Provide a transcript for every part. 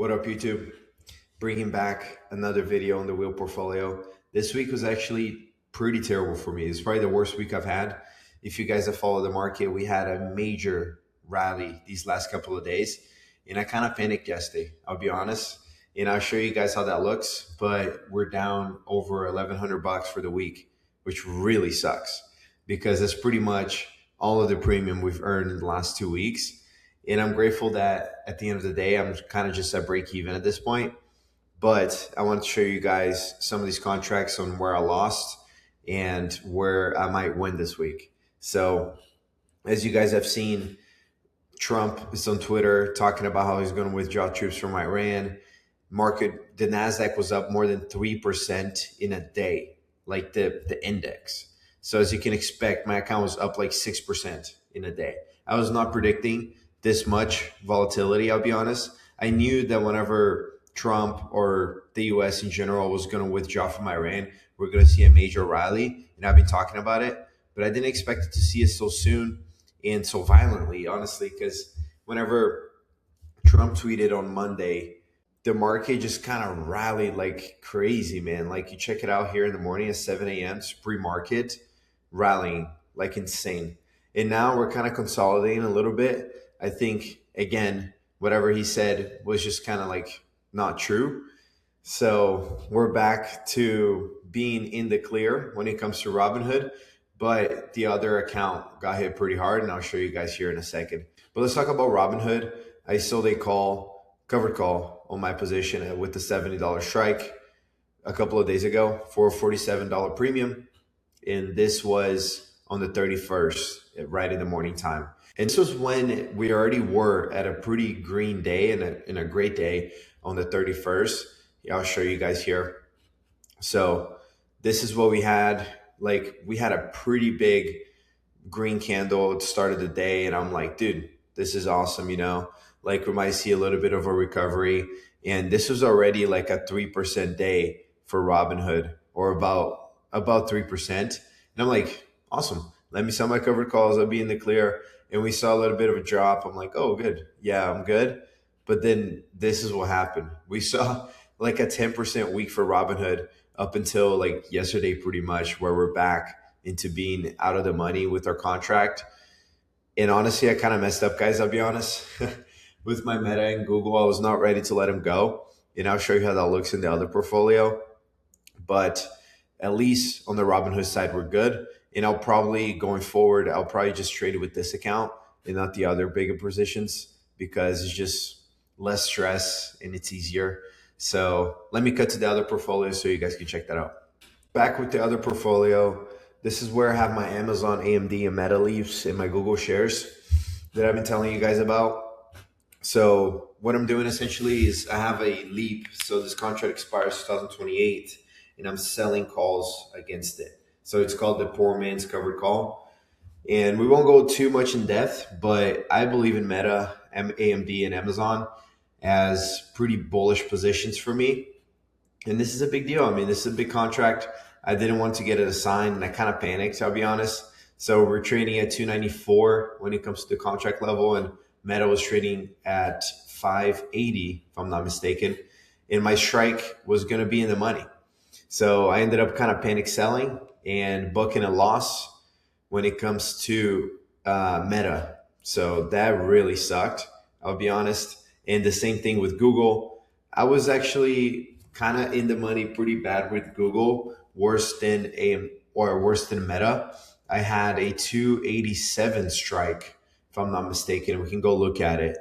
What up, YouTube? Bringing back another video on the wheel portfolio. This week was actually pretty terrible for me. It's probably the worst week I've had. If you guys have followed the market, we had a major rally these last couple of days, and I kind of panicked yesterday. I'll be honest, and I'll show you guys how that looks. But we're down over 1,100 bucks for the week, which really sucks because that's pretty much all of the premium we've earned in the last 2 weeks. And I'm grateful that at the end of the day, I'm kind of just at break even at this point. But I want to show you guys some of these contracts on where I lost and where I might win this week. So, as you guys have seen, Trump is on Twitter talking about how he's going to withdraw troops from Iran. The Nasdaq was up more than 3% in a day, like the index. So as you can expect, my account was up like 6% in a day. I was not predicting this much volatility, I'll be honest. I knew that whenever Trump or the US in general was going to withdraw from Iran, we're going to see a major rally, and I've been talking about it, but I didn't expect it to see it so soon and so violently, honestly, because whenever Trump tweeted on Monday, the market just kind of rallied like crazy, man. Like you check it out here in the morning at 7 a.m., it's pre-market rallying like insane. And now we're kind of consolidating a little bit. I think, again, whatever he said was just kind of like not true. So we're back to being in the clear when it comes to Robinhood, but the other account got hit pretty hard, and I'll show you guys here in a second. But let's talk about Robinhood. I sold a covered call on my position with the $70 strike a couple of days ago for a $47 premium, and this was on the 31st, right in the morning time. And this was when we already were at a pretty green day and a great day on the 31st. I'll show you guys here. So this is what we had. Like we had a pretty big green candle at the start of the day. And I'm like, dude, this is awesome. Like we might see a little bit of a recovery. And this was already like a 3% day for Robinhood, or about 3%. And I'm like, awesome. Let me sell my covered calls. I'll be in the clear. And we saw a little bit of a drop. I'm like, oh, good. Yeah, I'm good. But then this is what happened. We saw like a 10% week for Robinhood up until like yesterday, pretty much, where we're back into being out of the money with our contract. And honestly, I kind of messed up, guys. I'll be honest. With my Meta and Google, I was not ready to let them go. And I'll show you how that looks in the other portfolio. But at least on the Robinhood side, we're good. And I'll probably, going forward, I'll probably just trade it with this account and not the other bigger positions, because it's just less stress and it's easier. So let me cut to the other portfolio so you guys can check that out. Back with the other portfolio, this is where I have my Amazon, AMD, and Meta leaves and my Google shares that I've been telling you guys about. So what I'm doing essentially is I have a leap. So this contract expires 2028, and I'm selling calls against it. So it's called the poor man's covered call. And we won't go too much in depth, but I believe in Meta, AMD, and Amazon as pretty bullish positions for me. And this is a big deal. I mean, this is a big contract. I didn't want to get it assigned, and I kind of panicked, I'll be honest. So we're trading at 294 when it comes to the contract level, and Meta was trading at 580, if I'm not mistaken. And my strike was going to be in the money. So I ended up kind of panic selling and booking a loss when it comes to Meta. So that really sucked, I'll be honest. And the same thing with Google. I was actually kind of in the money pretty bad with Google, worse than Meta. I had a 287 strike, if I'm not mistaken. We can go look at it.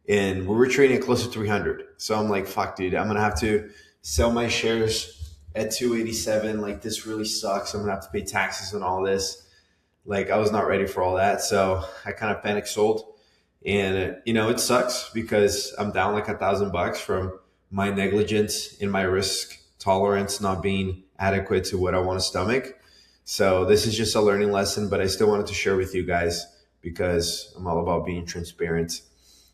And we were trading at close to 300. So I'm like, fuck, dude, I'm going to have to sell my shares at 287. Like, this really sucks. I'm going to have to pay taxes and all this. Like, I was not ready for all that. So I kind of panic sold. And, it sucks because I'm down like $1,000 from my negligence and my risk tolerance not being adequate to what I want to stomach. So this is just a learning lesson, but I still wanted to share with you guys because I'm all about being transparent.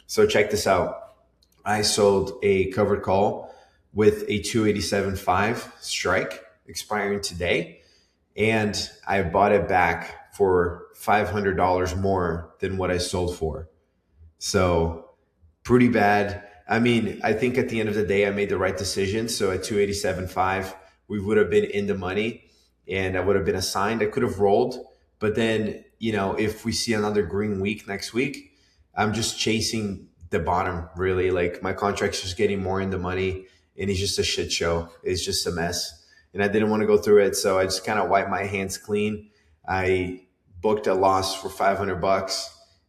So check this out. I sold a covered call with a 287.5 strike expiring today, and I bought it back for $500 more than what I sold for. So pretty bad. I mean, I think at the end of the day, I made the right decision. So at 287.5, we would have been in the money and I would have been assigned. I could have rolled. But then, if we see another green week next week, I'm just chasing the bottom, really. Like my contract's just getting more in the money and it's just a shit show. It's just a mess. And I didn't want to go through it. So I just kind of wiped my hands clean. I booked a loss for $500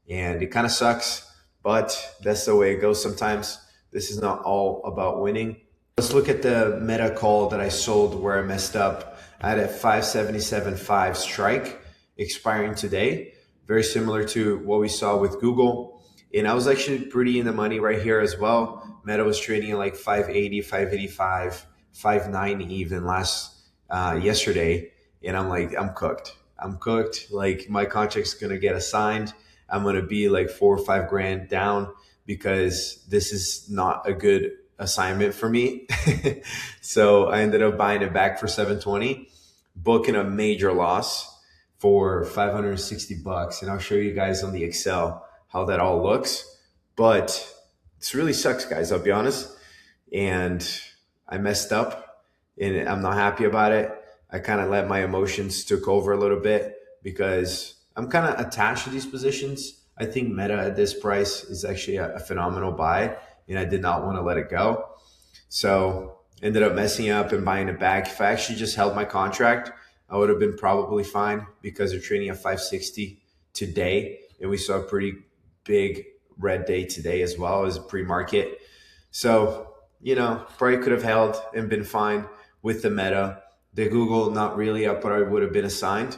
and it kind of sucks, but that's the way it goes sometimes. This is not all about winning. Let's look at the Meta call that I sold where I messed up. I had a 577.5 strike expiring today, very similar to what we saw with Google. And I was actually pretty in the money right here as well. Meta was trading at like 580, 585, 590 even yesterday. And I'm like, I'm cooked. I'm cooked. Like my contract's going to get assigned. I'm going to be like 4 or 5 grand down because this is not a good assignment for me. So I ended up buying it back for 720, booking a major loss for $560. And I'll show you guys on the Excel how that all looks. But this really sucks, guys. I'll be honest. And I messed up and I'm not happy about it. I kind of let my emotions took over a little bit because I'm kind of attached to these positions. I think Meta at this price is actually a phenomenal buy, and I did not want to let it go. So ended up messing up and buying it back. If I actually just held my contract, I would have been probably fine because they're trading at 560 today, and we saw a pretty big red day today as well as a pre-market. So, probably could have held and been fine with the Meta. The Google, not really up where I would have been assigned.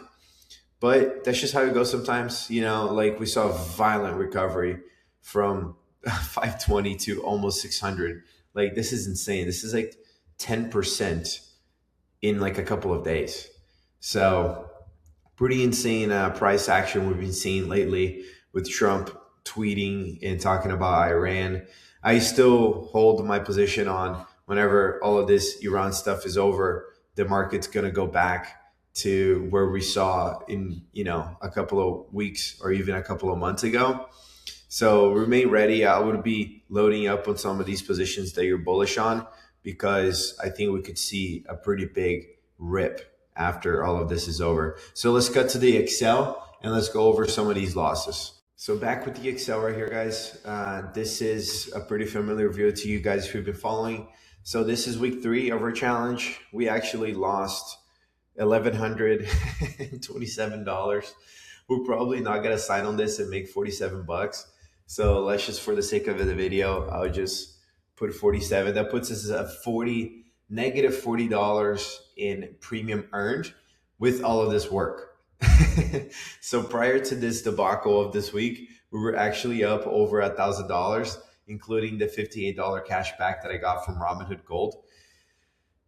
But that's just how it goes sometimes. Like we saw a violent recovery from 520 to almost 600. Like this is insane. This is like 10% in like a couple of days. So pretty insane price action we've been seeing lately with Trump tweeting and talking about Iran. I still hold my position on whenever all of this Iran stuff is over, the market's going to go back to where we saw in, a couple of weeks or even a couple of months ago. So remain ready. I would be loading up on some of these positions that you're bullish on because I think we could see a pretty big rip after all of this is over. So let's cut to the Excel and let's go over some of these losses. So back with the Excel right here, guys. This is a pretty familiar view to you guys who've been following. So this is week 3 of our challenge. We actually lost $1,127. We're probably not gonna sign on this and make $47. So let's just, for the sake of the video, I'll just put 47. That puts us at negative $40 in premium earned with all of this work. So prior to this debacle of this week, we were actually up over $1,000, including the $58 cash back that I got from Robinhood Gold.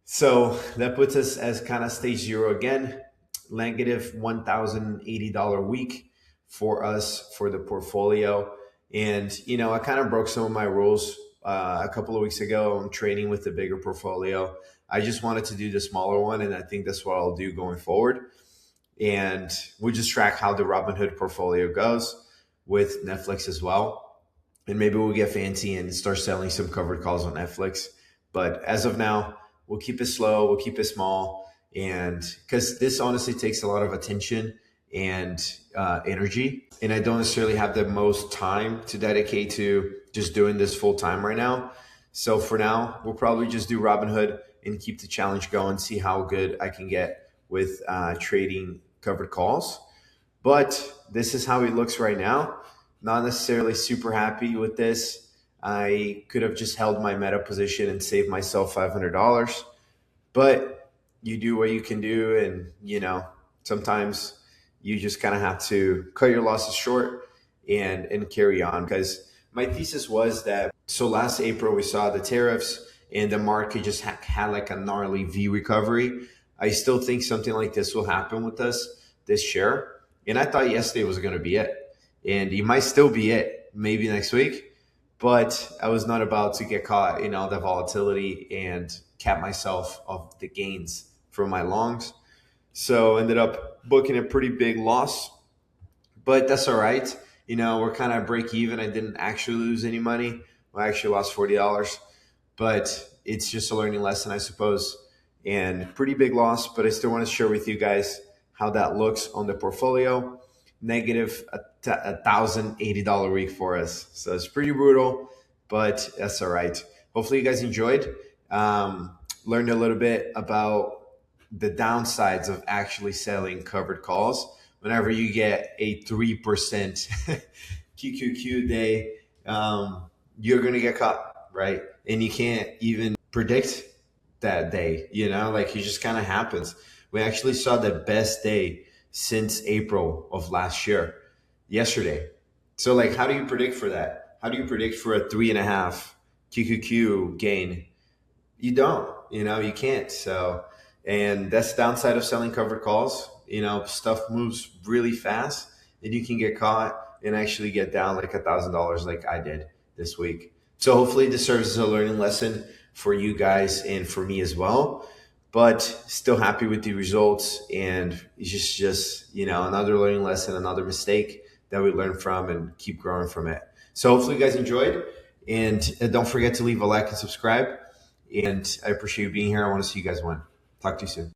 So that puts us as kind of stage 0 again, negative $1,080 week for us for the portfolio. And, I kind of broke some of my rules a couple of weeks ago. I'm trading with the bigger portfolio. I just wanted to do the smaller one, and I think that's what I'll do going forward. And we'll just track how the Robinhood portfolio goes with Netflix as well. And maybe we'll get fancy and start selling some covered calls on Netflix. But as of now, we'll keep it slow. We'll keep it small. And because this honestly takes a lot of attention and energy. And I don't necessarily have the most time to dedicate to just doing this full time right now. So for now, we'll probably just do Robinhood and keep the challenge going, see how good I can get with trading covered calls. But this is how it looks right now. Not necessarily super happy with this. I could have just held my Meta position and saved myself $500. But you do what you can do. And, sometimes you just kind of have to cut your losses short and carry on. Because my thesis was that, so last April we saw the tariffs and the market just had like a gnarly V recovery. I still think something like this will happen with us this year. And I thought yesterday was going to be it. And it might still be it, maybe next week. But I was not about to get caught in all the volatility and cap myself of the gains from my longs. So ended up booking a pretty big loss. But that's all right. We're kind of break even. I didn't actually lose any money. I actually lost $40, but it's just a learning lesson, I suppose, and pretty big loss. But I still want to share with you guys how that looks on the portfolio. Negative $1,080 week for us. So it's pretty brutal, but that's all right. Hopefully you guys enjoyed. Learned a little bit about the downsides of actually selling covered calls. Whenever you get a 3% QQQ day, you're going to get caught, right? And you can't even predict that day, like it just kind of happens. We actually saw the best day since April of last year, yesterday. So, like, how do you predict for that? How do you predict for a 3.5 QQQ gain? You don't, you can't. So, and that's the downside of selling covered calls. Stuff moves really fast and you can get caught and actually get down like $1,000 like I did this week. So hopefully this serves as a learning lesson for you guys and for me as well. But still happy with the results, and it's just another learning lesson, another mistake that we learn from and keep growing from it. So hopefully you guys enjoyed, and don't forget to leave a like and subscribe. And I appreciate you being here. I want to see you guys win. Talk to you soon.